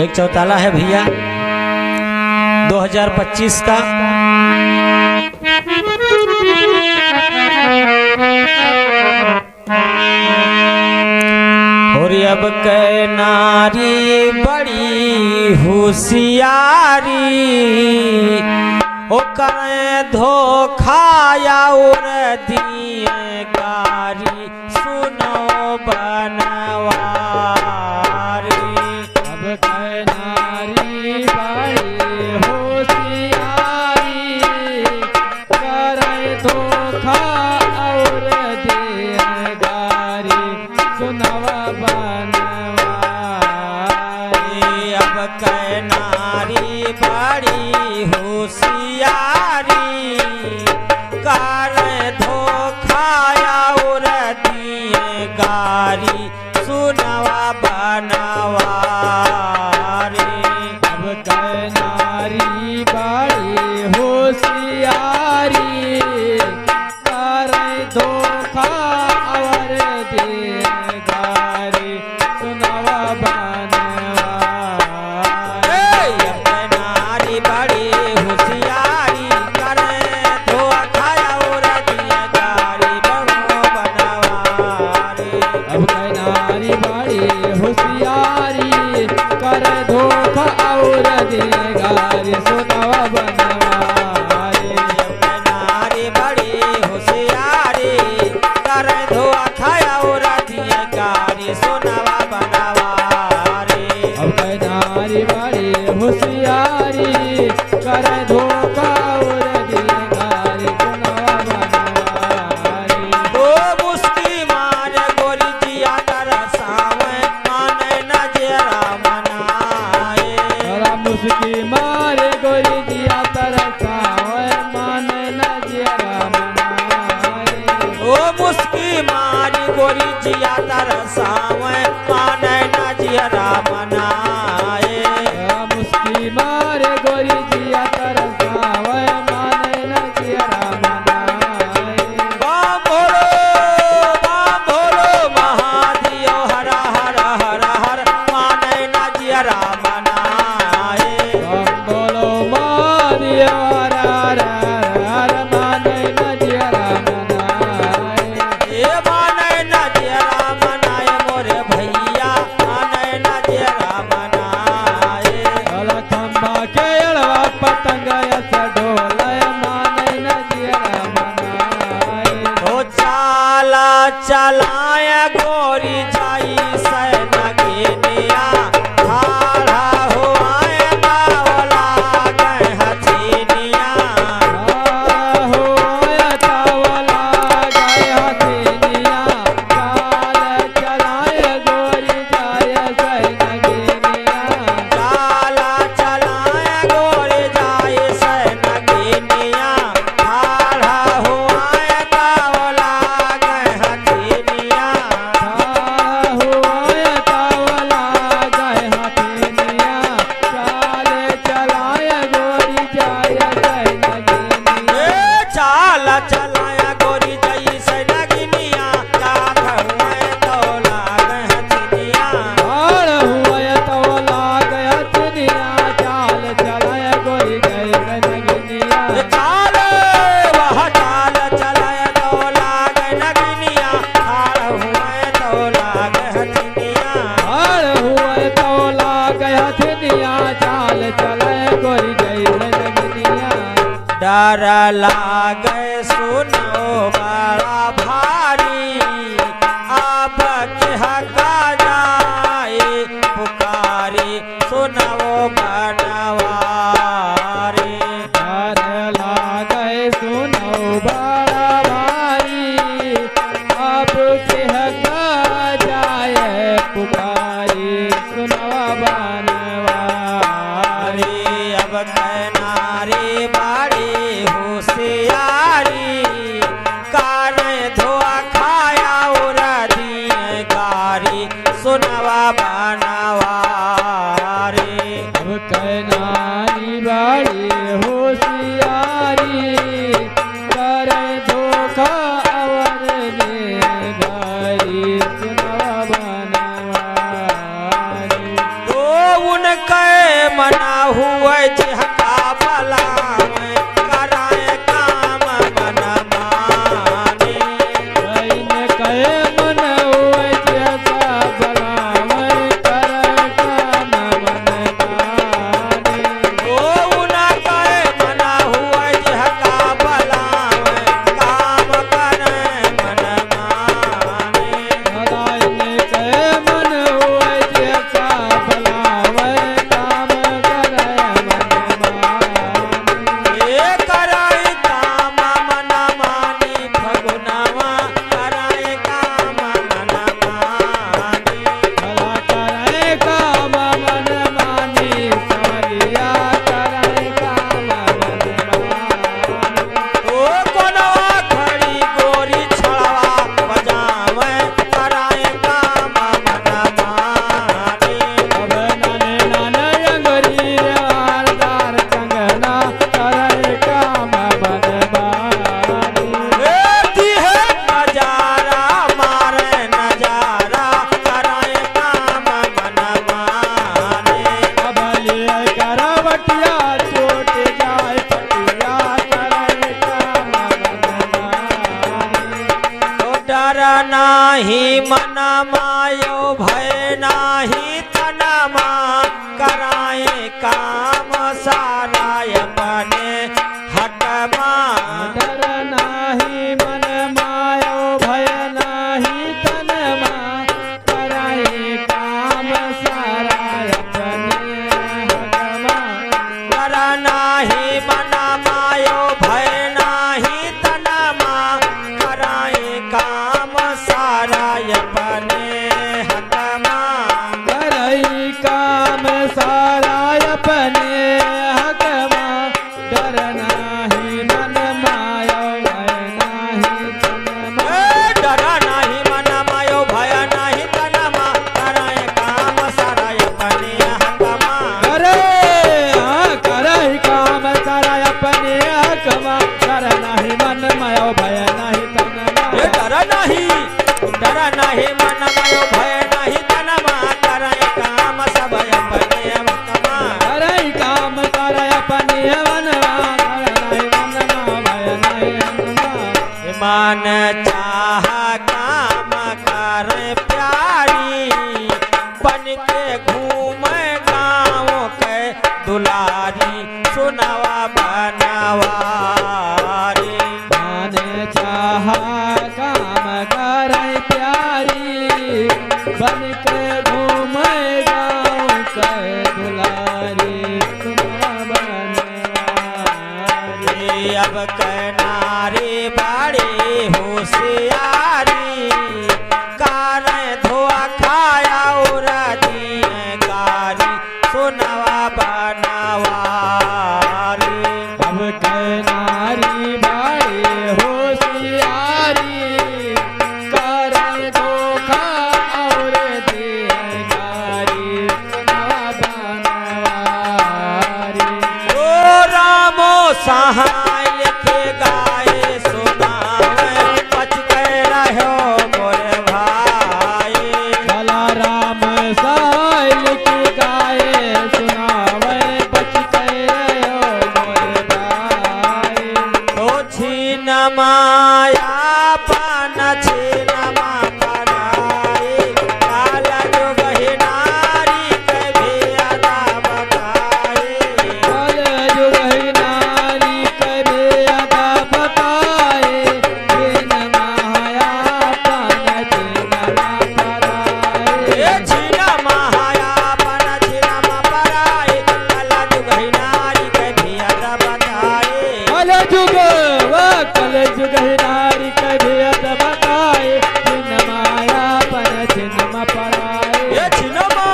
एक चौताला है भैया 2025 का। और अब के नारी बड़ी होशियारी ओ करे धोखाया और दिए गारी सुनो बनवारी। अब के नारी बड़ी होशियारी करे धोखा और दिए गारी सुनवा बनवारी। अब के नारी बड़ी होशियारी करे धोखाया और दिए गारी सुनवा बनवारी। अब के नारी बड़ी होशियारी करे धोखा और दिए गारी सुनवा बनवारी। अब के नारी बड़ी होशियारी करे धोखाया और दिए गारी बनो बनवारी। अब के नारी बड़ी होशियारी करे धोखा और दिए गारी सुनवा बनवारी। अब के नारी बड़ी होशियारी करे धोखाया और दिए गारी सुनवा बनवारी। अब के नारी बड़ी होशियारी करे धोखा और दिए गारी सुनवा बनवारी। ओ मुस्की मार गोरी जिया तरसावे माने न जेरा मनाए। तोरा मुस्की मारे गोरी दिया तरसावे माने न जियरा मनाए। ओ मुस्की मार गोरी जिया तरसावे माने न जेरा मनाए। तोरा मुस्की मारे गोरी दिया तरसावे माने न जियरा मनाए। बम भोलो महादेव हर हर हर हर माने न जेरा मनाए। बम बोलो मारिया हर हर माने न जियरा मनाए। ए माने न जेरा मनाए मोरे भैया माने न जेरा मनाए। तोला खंबा के अड़वा पतंग ऐसा ढोलय माने न जियरा मनाए। ओ चाला चलाए गोरी जाई सैनगिनिया ठाड़ा हो आए बावला गए हथिनिया। हो तावला गाय हथिनिया चाल चलाए गोरी जाय सैनगिनिया। चाला चलाए गोरी जाई सैनगिनिया ठाड़ा हो आए बावला गए हथिनिया। हो तावला गाय हथिनिया चाल चलाए गोरी जाय सैनगिनिया। ए चाला चलाया गोरी जाई सैनगिनिया काठ हुए तो लागे हथिनिया। हाड़ हुआ तवला गाय हथिनिया चाल चलाए गोरी जाय सैनगिनिया। चाल वह चाल चलाए तो लागे नगिनिया हार हुए तो लागे हथिनिया। हाड़ हुआ तवला गाय हथिनिया चाल चलाए गोरी जाय सैनगिनिया। डर लागे सुनो बड़ा भारी अब के हका जाए पुकारी सुनो बनवारी। डर लागे सुनो बड़ा भारी अब के हका जाए पुकारी सुनवा बनवारी। अब के नारी बड़ी होशियारी करे धोखाया और दिए गारी सुनवा बनवारी। अब के नारी बड़ी होशियारी करे धोखा और दे गारी सुनवा बनवारी। ओ हुए जिहका बलावे कराए काम मन माने इन कहे मन हुए जैसा बलावे कर काम मन माने ओ उना कहे मना हुए जिहका बलावे काम करे मन माने इन कहे मन हुए जैसा बलावे काम करे मन माने ए कराए काम मन मानी फगुनवा कराए काम मन मानी भला करे काम मन मानी सालिया करे काम मन मानी ओ कोनवा खड़ी गोरी छड़वा बजावे कराए काम मन मानी अब नाने नाने अंगरी वारदार कंगना करे काम मन मानी ती है नजारा मारे नजारा कराए काम मन माने अब लिए करवटिया चोट जाए पटिया करे काम मन मानी ओ डर नाही मन मायो भय नाही तनमा कराए काम सारा अपने हटमा डर नाही मन मायो भय नाही तनमा कराए काम सारा अपने हकमा डर नाही मन मायो भय नाही तनमा कराए काम सारा अपने हटमा करई काम सारा अपने हकमा डर नाही मन मायो भय नाही तनमा डर नाही मन मायो भय नाही तनमा कराए काम सारा अपने हटमा करे करई काम सारा अपने हकमा डर नाही मन मायो भय नाही तनमा ए डर नाही मन मायो भय नाही तनमा कराए काम सब अपने हटमा करई काम सारा अपने वनवा कर नहीं वनवा भय नहीं वनवा मन चाह काम करे प्यारी बन के घूमे गाँव के दुलारी सुनवा बनवारी माने चाह काम करे प्यारी बन के घूमे गाँव के दुलारी सुनवा बनवारी अब कनारे बड़े होशियारी कारे धोआ खाया और दिए गारी सुनवा बनवारी अब नारी बाड़ी होशियारी करे धोखा और दिए गारी सुनवा बनवारी ओ रामो सहाय लिखे गाए सुनावे बच के रहो मोरे भाई भला राम साइल की गाए सुनावे बच के रहो मोरे भाई तो छीन माया पान छीन मा पराई काल जुग ही नारी के भी अदा बताई कल युग ही नारी कबे अदा बताए बिन माया पान दिन ना ए पराए छीन माया पान छीन मा पराई काल जुग ही नारी के भी अदा बताई कल युग ही नारी कबे अदा बताए बिन माया पान दिन ना पराए ये छिनमा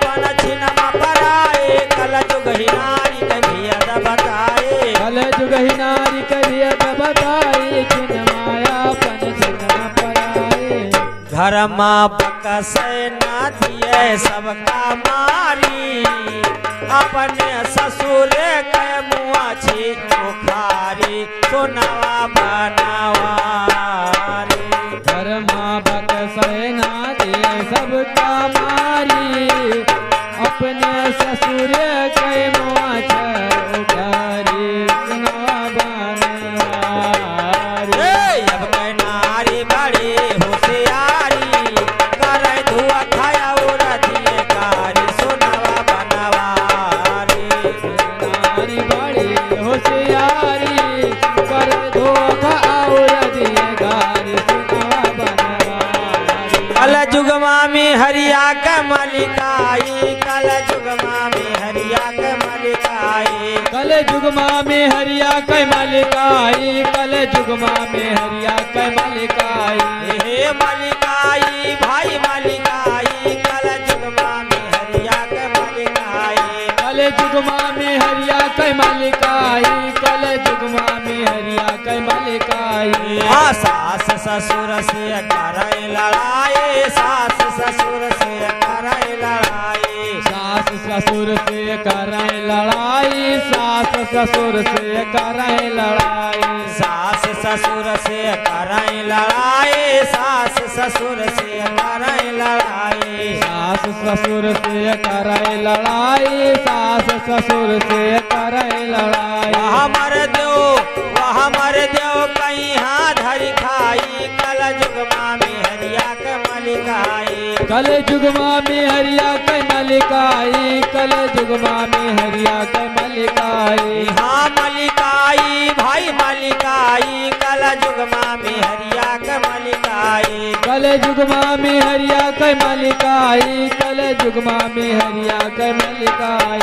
पन छिनमा पराए कल जुग ही नारी के भी अदा बताए कल युग ही नारी कबे अदा बताए बिन माया पान दिन ना पराए घर माँ बकसे न दिए सबका मारी अपने ससुर के मुआ छी बुखारी सुनवा बनवारी धर्मा भक्त सेना दिए सबका मारी अपने ससुर के मोछ उघारी सुनवा बनवारी। अब के नारी बड़ी होशियारी करे धुआ खाया उरदिए कारी सुनवा बनवारी। नारी बड़ी होशियारी कर धोखा और दिए गारी सुनवा बनवारी। कल जुगमा में हरिया के मलिकाई कल जुगमा में हरिया के मलिकाई। कल जुगमा में हरिया कै मलिकाई कल जुगमा में हरिया कै मलिकाई। हे मलिकाई भाई मलिकाई कल जुगमा में हरिया के मलिकाई। कल जुगमा में हरिया कै मलिकाई कल जुगमा में हरिया कै मलिकाई। हाँ सास ससुर से करे लड़ाई सास ससुर से करे लड़ाई। सास ससुर से करे लड़ाई सास ससुर से करे लड़ाई। सास ससुर से करे लड़ाई सास ससुर से करे लड़ाई। सास ससुर से करे लड़ाई सास ससुर से करे लड़ाई। वहाँ मर दो कहीं हाथ धरी खाई कल जुगमा में हरिया के मलिकाई। कल जुगमा में हरिया कै मलिकाई कल जुगमा में हरिया कै मलिकाई। हाँ मलिकाई भाई मलिकाई कल जुगमा में हरिया के मलिकाई। कल जुगमा में हरिया कै मलिकाई कल जुगमा में हरिया कै मलिकाई।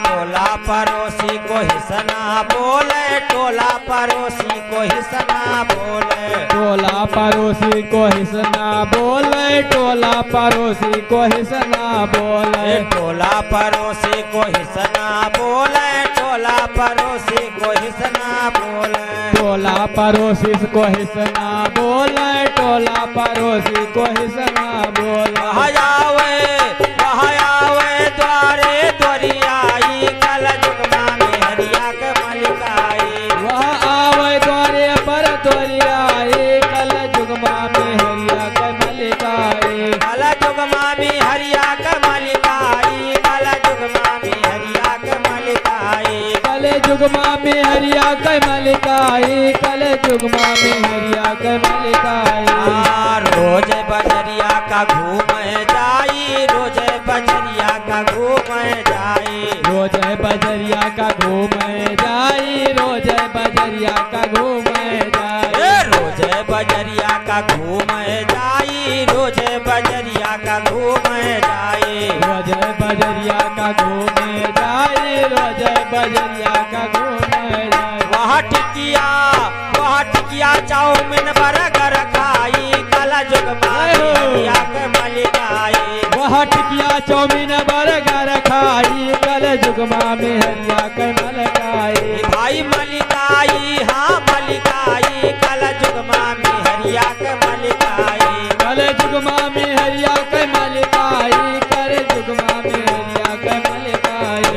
टोला पड़ोसी को हिसना बोले टोला पड़ोसी को हिसना बोले। टोला पड़ोसी को हिसना बोले टोला पड़ोसी को हिसना बोले। टोला पड़ोसी को हिसना बोले टोला पड़ोसी को हिसना बोले। टोला पड़ोसी को हिसना बोले टोला पड़ोसी को हिसना बोले। वहाँ आवे द्वारे द्वरियाई कल जुगमा में हरिया के मलिकाई। वह आवे द्वारे पर द्वरियाई कल जुगमा में हरिया के मलिकाई। कल जुगमा में हरिया के मलिकाई कल जुगमा में हरिया के मलिकाई। कल जुगमा में हरिया के मलिकाई कल जुगमा में हरिया के मलिकाई। रोज बजरिया का घूम जाई रोज बजरिया का घूम जाई। रोज बजरिया का घूम जाई रोज बजरिया का घूम जाई। रोज बजरिया का घूम जाई रोज बजरिया का घूम जाई। रोज बजरिया का घूम जाई रोज बजरिया का घूम जाई। वहाँ टिकिया चाउमीन बर्गर खाई कल जुगमा में हरिया के मलिकाई। वह टिकिया चाउमीन बर्गर खाई कल जुगमा में हरिया के मलिकाई। भाई मलिकाई हाँ मलिकाई कल जुगमा में हरिया के मलिकाई। कल जुगमा में हरिया के मलिकाई कल जुगमा में हरिया के मलिकाई।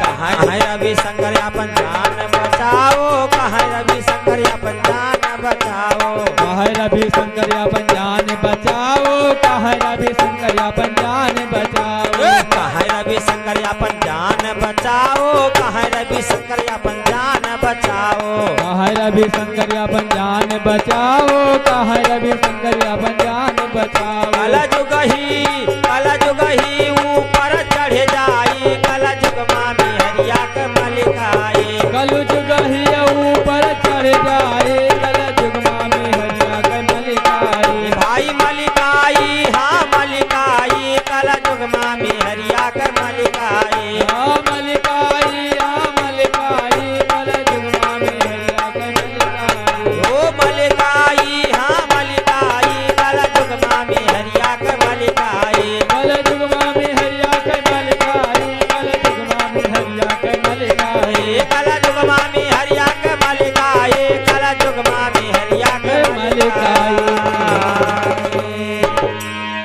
कहाँ है रवि शंकर अपन जान बचाओ कहाँ रवि शंकर अपन जान बचाओ। कहाँ रवि शंकर अपन जान बचाओ कहाँ रवि शंकर अपन जान बचाओ। कहाँ रवि शंकर अपन जान बचाओ कहाँ रवि शंकर अपन जान बचाओ। कहाँ रवि शंकर अपन जान बचाओ कहाँ रवि शंकर अपन जान बचाओ। कल जुगही